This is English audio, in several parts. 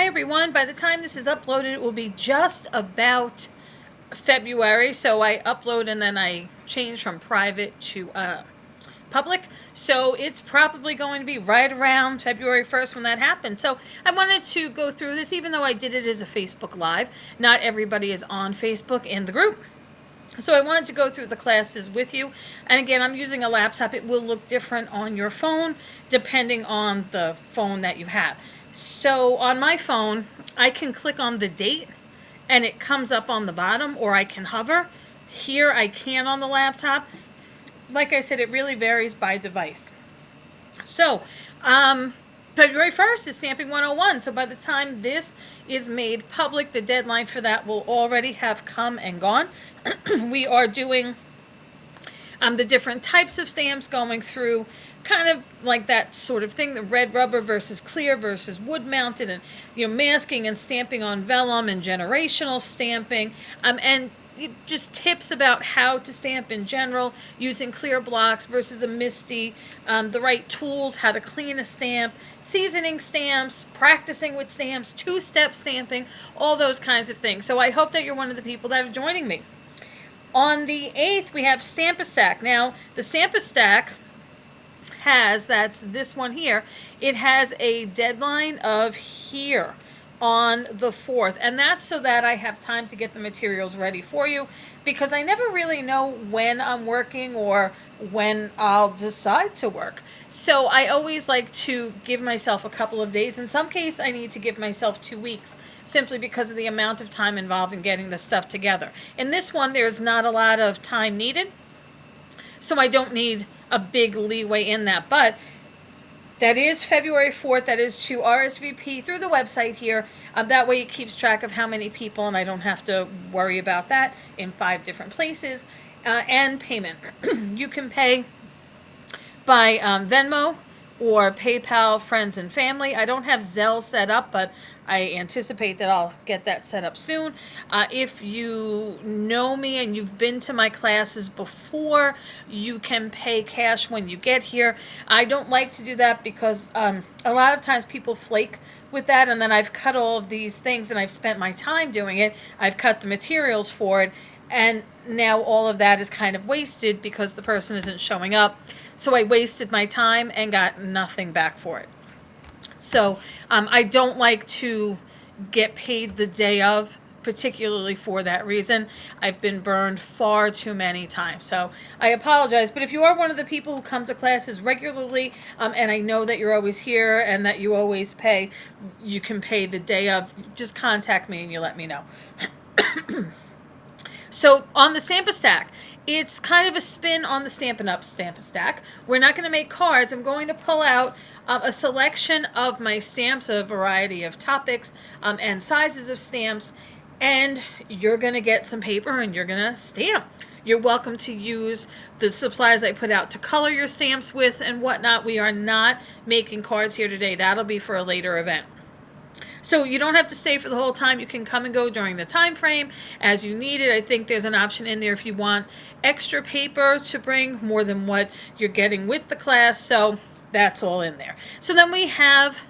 Hi everyone, by the time this is uploaded it will be just about February, so I upload and then I change from private to public, so it's probably going to be right around February 1st when that happens. So I wanted to go through this, even though I did it as a Facebook Live. Not everybody is on Facebook in the group. So I wanted to go through the classes with you. And again, I'm using a laptop. It will look different on your phone depending on the phone that you have. So on my phone, I can click on the date and it comes up on the bottom, or I can hover. Here I can on the laptop. Like I said, it really varies by device. So, February 1st is Stamping 101. So by the time this is made public, the deadline for that will already have come and gone. We are doing the different types of stamps, going through kind of like that sort of thing, the red rubber versus clear versus wood mounted, and masking and stamping on vellum and generational stamping, and just tips about how to stamp in general using clear blocks versus a MISTI, the right tools, how to clean a stamp, seasoning stamps, practicing with stamps, two-step stamping, all those kinds of things. So I hope that you're one of the people that are joining me. On the 8th, we have Stamp-A-Stack. Now, the Stamp-A-Stack has, that's this one here, it has a deadline of here on the 4th, and that's so that I have time to get the materials ready for you, because I never really know when I'm working or when I'll decide to work. So I always like to give myself a couple of days. In some case, I need to give myself 2 weeks, simply because of the amount of time involved in getting the stuff together. In this one, there's not a lot of time needed, so I don't need a big leeway in that. But that is February 4th. That is to RSVP through the website here. That way it keeps track of how many people, and I don't have to worry about that in 5 different places. And payment. You can pay by Venmo or PayPal, friends and family. I don't have Zelle set up, but I anticipate that I'll get that set up soon. If you know me and you've been to my classes before, you can pay cash when you get here. I don't like to do that because a lot of times people flake with that, and then I've cut all of these things and I've spent my time doing it. I've cut the materials for it, and now all of that is kind of wasted because the person isn't showing up. So I wasted my time and got nothing back for it. So I don't like to get paid the day of, particularly for that reason. I've been burned far too many times. So I apologize. But if you are one of the people who come to classes regularly, and I know that you're always here and that you always pay, you can pay the day of. Just contact me and you let me know. So on the Stamp-A-Stack, it's kind of a spin on the Stampin' Up! Stamp-A-Stack. We're not going to make cards. I'm going to pull out a selection of my stamps, a variety of topics and sizes of stamps, and you're going to get some paper and you're going to stamp. You're welcome to use the supplies I put out to color your stamps with and whatnot. We are not making cards here today. That'll be for a later event. So you don't have to stay for the whole time. You can come and go during the time frame as you need it. I think there's an option in there if you want extra paper to bring, more than what you're getting with the class. So that's all in there. So then we have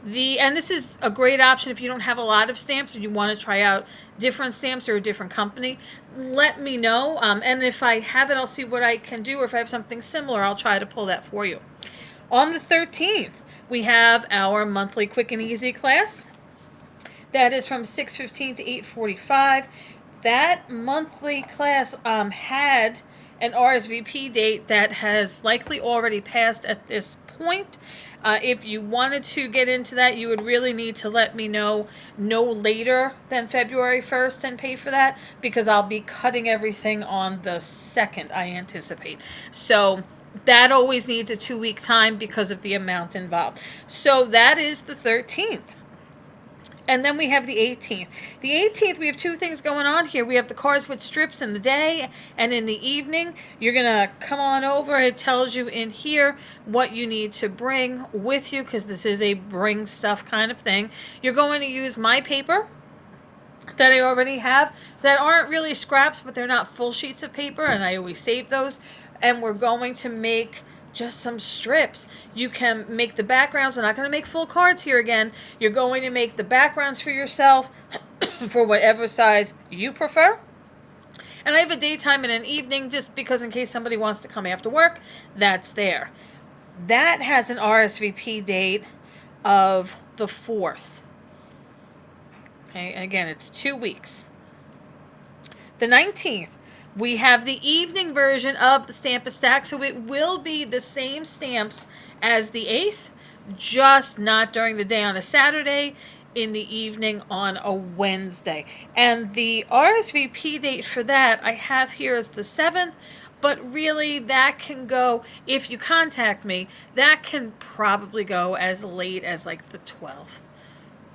and this is a great option if you don't have a lot of stamps or you want to try out different stamps or a different company. Let me know. And if I have it, I'll see what I can do. Or if I have something similar, I'll try to pull that for you. On the 13th, we have our monthly quick and easy class. That is from 6:15 to 8:45. That monthly class had an RSVP date that has likely already passed at this point. If you wanted to get into that, you would really need to let me know no later than February 1st and pay for that, because I'll be cutting everything on the 2nd, I anticipate. So that always needs a 2-week time because of the amount involved. So that is the 13th. And then we have the 18th. The 18th, we have 2 things going on here. We have the cards with strips in the day and in the evening. You're going to come on over. It tells you in here what you need to bring with you, because this is a bring stuff kind of thing. You're going to use my paper that I already have that aren't really scraps, but they're not full sheets of paper, and I always save those. And we're going to make just some strips. You can make the backgrounds. We're not going to make full cards here again. You're going to make the backgrounds for yourself for whatever size you prefer. And I have a daytime and an evening just because in case somebody wants to come after work, that's there. That has an RSVP date of the 4th. Okay, again, it's 2 weeks. The 19th, we have the evening version of the Stamp-A-Stack, so it will be the same stamps as the 8th, just not during the day on a Saturday, in the evening on a Wednesday. And the RSVP date for that I have here is the 7th, but really that can go, if you contact me, that can probably go as late as like the 12th,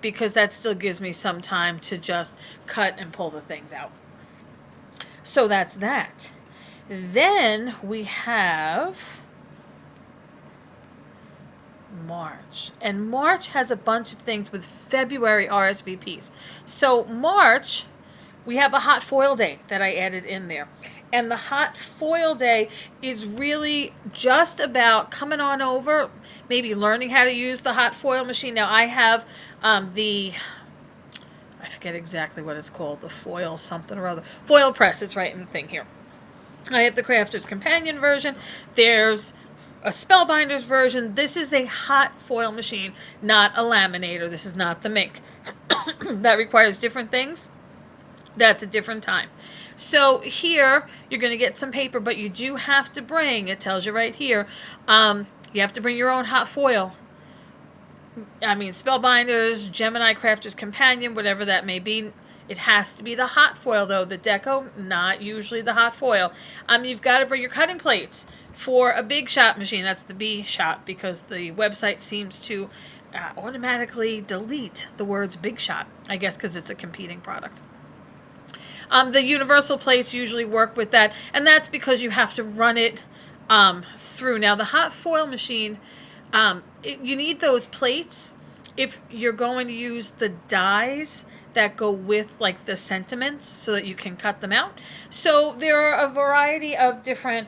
because that still gives me some time to just cut and pull the things out. So that's that. Then we have March. And March has a bunch of things with February RSVPs. So March, we have a hot foil day that I added in there. And the hot foil day is really just about coming on over, maybe learning how to use the hot foil machine. Now I have I forget exactly what it's called, the foil something or other. Foil press, it's right in the thing here. I have the Crafter's Companion version. There's a Spellbinder's version. This is a hot foil machine, not a laminator. This is not the Mink. That requires different things. That's a different time. So here, you're going to get some paper, but you do have to bring, it tells you right here, you have to bring your own hot foil. I mean, Spellbinders, Gemini, Crafter's Companion, whatever that may be. It has to be the hot foil, though. The deco, not usually the hot foil. You've got to bring your cutting plates for a Big Shot machine. That's the B Shot, because the website seems to automatically delete the words Big Shot, I guess because it's a competing product. The universal plates usually work with that, and that's because you have to run it through. Now, the hot foil machine, you need those plates if you're going to use the dies that go with like the sentiments so that you can cut them out. So there are a variety of different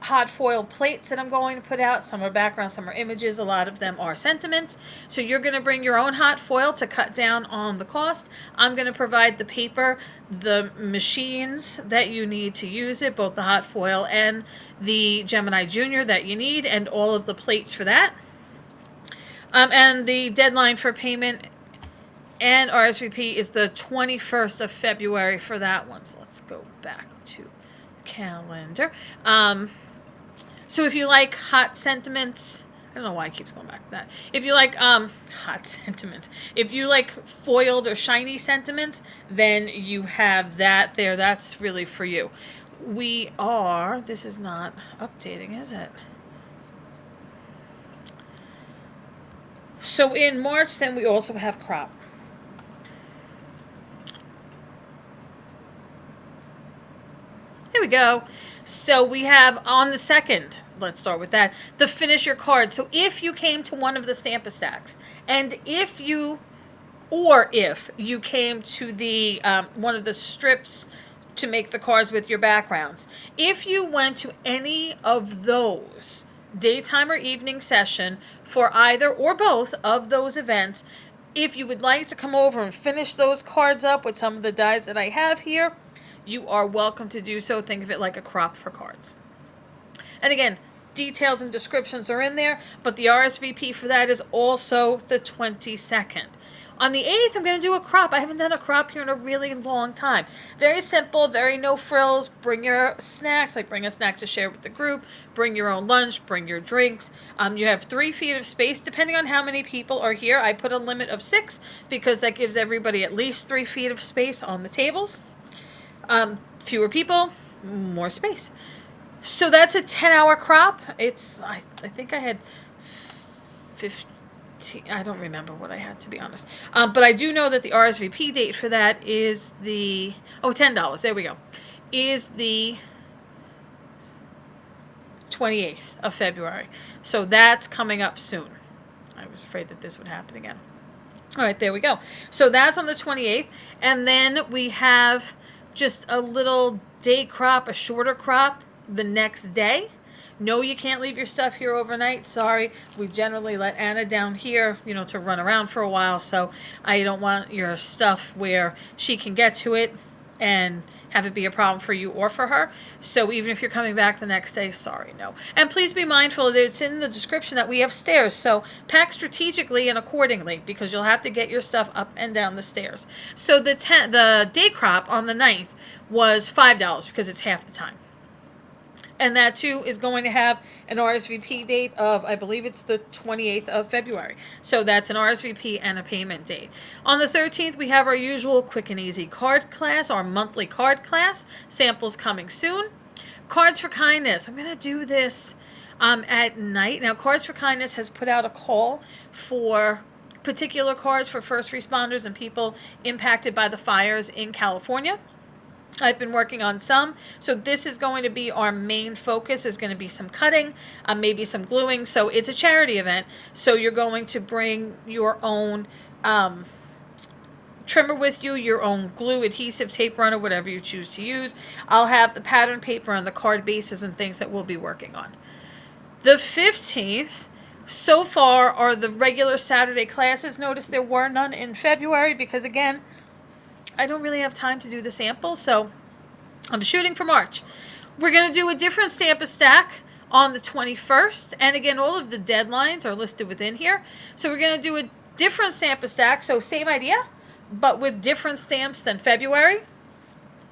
hot foil plates that I'm going to put out. Some are background, some are images. A lot of them are sentiments. So you're going to bring your own hot foil to cut down on the cost. I'm going to provide the paper, the machines that you need to use it, both the hot foil and the Gemini Junior that you need, and all of the plates for that. And the deadline for payment and RSVP is the 21st of February for that one. So let's go back to calendar. So if you like hot sentiments, I don't know why it keeps going back to that. If you like hot sentiments, if you like foiled or shiny sentiments, then you have that there. That's really for you. This is not updating, is it? So in March, then we also have crop. Here we go. So we have on the 2nd, let's start with that, the finish your card. So if you came to one of the Stamp-A-Stacks, and if you came to the one of the strips to make the cards with your backgrounds, if you went to any of those daytime or evening session for either or both of those events, if you would like to come over and finish those cards up with some of the dies that I have here, you are welcome to do so. Think of it like a crop for cards. And again, details and descriptions are in there, but the RSVP for that is also the 22nd. On the 8th, I'm going to do a crop. I haven't done a crop here in a really long time. Very simple, very no frills. Bring your snacks, like bring a snack to share with the group. Bring your own lunch, bring your drinks. You have 3 feet of space, depending on how many people are here. I put a limit of 6 because that gives everybody at least 3 feet of space on the tables. Fewer people, more space. So that's a 10-hour crop. I think I had 15. I don't remember what I had, to be honest. But I do know that the RSVP date for that is the $10. There we go. Is the 28th of February. So that's coming up soon. I was afraid that this would happen again. All right, there we go. So that's on the 28th, and then we have just a little day crop, a shorter crop the next day. No, you can't leave your stuff here overnight. Sorry. We've generally let Anna down here, to run around for a while. So I don't want your stuff where she can get to it and have it be a problem for you or for her. So even if you're coming back the next day, sorry, no. And please be mindful that it's in the description that we have stairs. So pack strategically and accordingly, because you'll have to get your stuff up and down the stairs. So the day crop on the 9th was $5 because it's half the time. And that too is going to have an RSVP date of, I believe it's the 28th of February. So that's an RSVP and a payment date. On the 13th, we have our usual quick and easy card class, our monthly card class. Samples coming soon. Cards for Kindness. I'm going to do this at night. Now, Cards for Kindness has put out a call for particular cards for first responders and people impacted by the fires in California. I've been working on some. So this is going to be our main focus. There's going to be some cutting, maybe some gluing. So it's a charity event. So you're going to bring your own trimmer with you, your own glue, adhesive, tape runner, whatever you choose to use. I'll have the pattern paper and the card bases and things that we'll be working on. The 15th, so far, are the regular Saturday classes. Notice there were none in February because, again, I don't really have time to do the samples, so I'm shooting for March. We're going to do a different Stamp Stack on the 21st, and again, all of the deadlines are listed within here. So we're going to do a different Stamp Stack, so same idea, but with different stamps than February.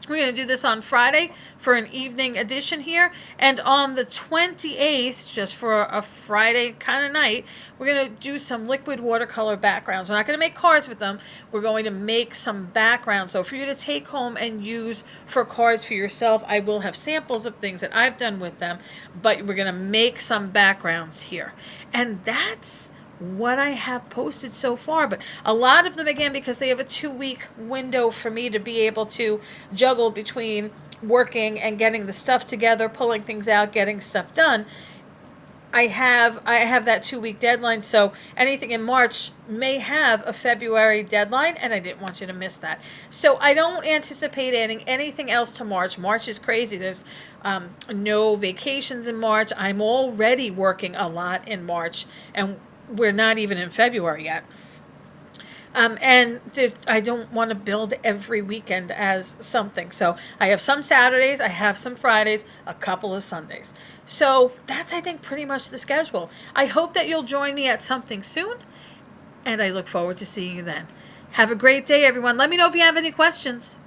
We're going to do this on Friday for an evening edition here. And on the 28th, just for a Friday kind of night, we're going to do some liquid watercolor backgrounds. We're not going to make cards with them. We're going to make some backgrounds. So for you to take home and use for cards for yourself, I will have samples of things that I've done with them. But we're going to make some backgrounds here. And that's what I have posted so far, but a lot of them, again, because they have a 2-week window for me to be able to juggle between working and getting the stuff together, pulling things out, getting stuff done. I have that 2-week deadline, so anything in March may have a February deadline, and I didn't want you to miss that. So I don't anticipate adding anything else to March. March is crazy. There's no vacations in March. I'm already working a lot in March, and we're not even in February yet. And I don't want to build every weekend as something. So I have some Saturdays, I have some Fridays, a couple of Sundays. So that's, I think, pretty much the schedule. I hope that you'll join me at something soon, and I look forward to seeing you then. Have a great day, everyone. Let me know if you have any questions.